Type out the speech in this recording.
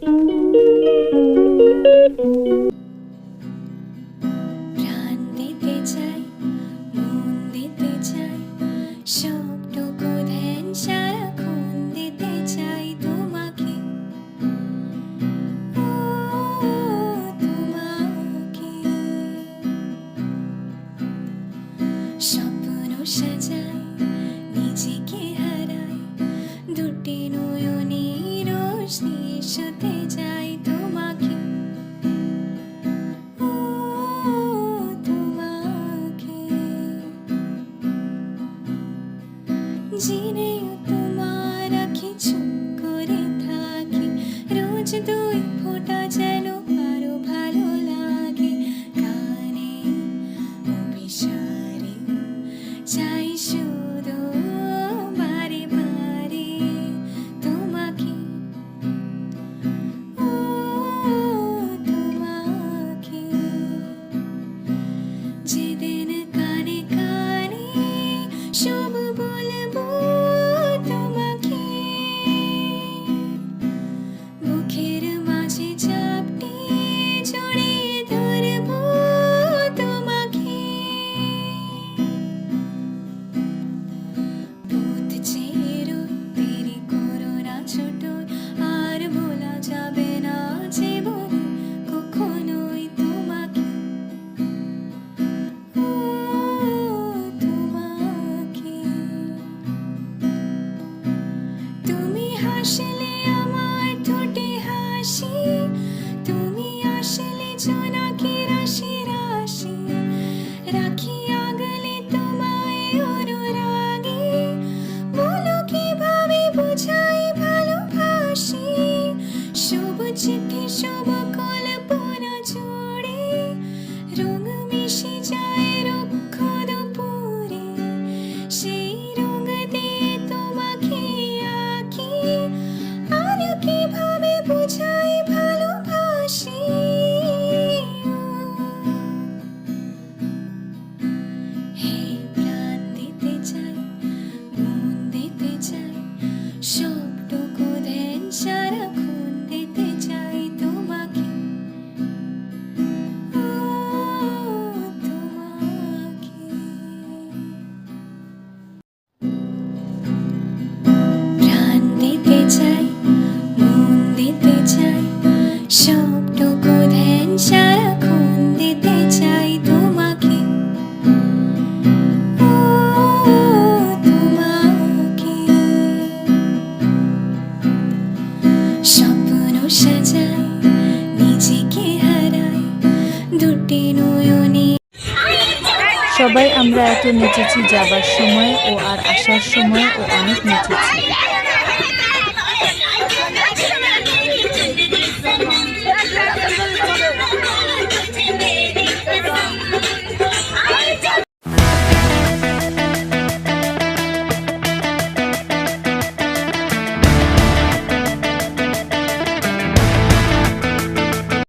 প্রাণ দিতে চাই, মন দিতে চাই, সবটুকু ধ্যান সারাক্ষণ দিতে চাই তোমাকে, ও তোমাকে। স্বপ্ন সাজাই, নিজেকে হারাই, দুটি নয়নে রোশনি শুতে যাই তোমাকে, ও তোমাকে। জেনেও তোমার আঁখি চুপ করে থাকি, রোজ দুই ফোঁটা যেন আরো ভালো লাগে। গানে অভিসারে চাই শুধু বারে বারে তোমাকে, ও তোমাকে। যেদিন কানে কানে সব বলবো তোমাকে, বুকের মাঝে চাপটি জড়িয়ে ধরবো তোমাকে। পথ চেরো দেরি করো না ছোট, আর ভোলা যাবে না জীবনে কখনোই তোমাকে, ও তোমাকে। তুমি হাসলে আমার ঠোঁটে হাসি, তুমি আসলে জোনাকি রাশি রাশি, রাখি আগলে তোমায় অনুরাগে, বলো কিভাবে বোঝাই ভালোবাসি। শুভ চিঠি শুভ কল্পনা জুড়ে রং মিশে যায় রুক্ষ দুপুরে, সেই রং দিয়ে তোমাকে আঁকি, আর কিভাবে বোঝাই ভালোবাসি। হে প্রাণ দিতে চাই, মন দিতে চাই, সবটুকু ধ্যান সারাক্ষণ দিতে চাই তোমাকে, ও তোমাকে। প্রাণ দিতে চাই, মন দিতে চাই, সবটুকু ধ্যান সারাক্ষণ দিতে চাই তোমাকে, ও তোমাকে। স্বপ্ন সাজাই, নিজেকে হারাই, দুটি নয়নে। সবাই আমরা এত নেচেছি যাবার সময় ও আর আসার সময় ও অনেক নেচেছি।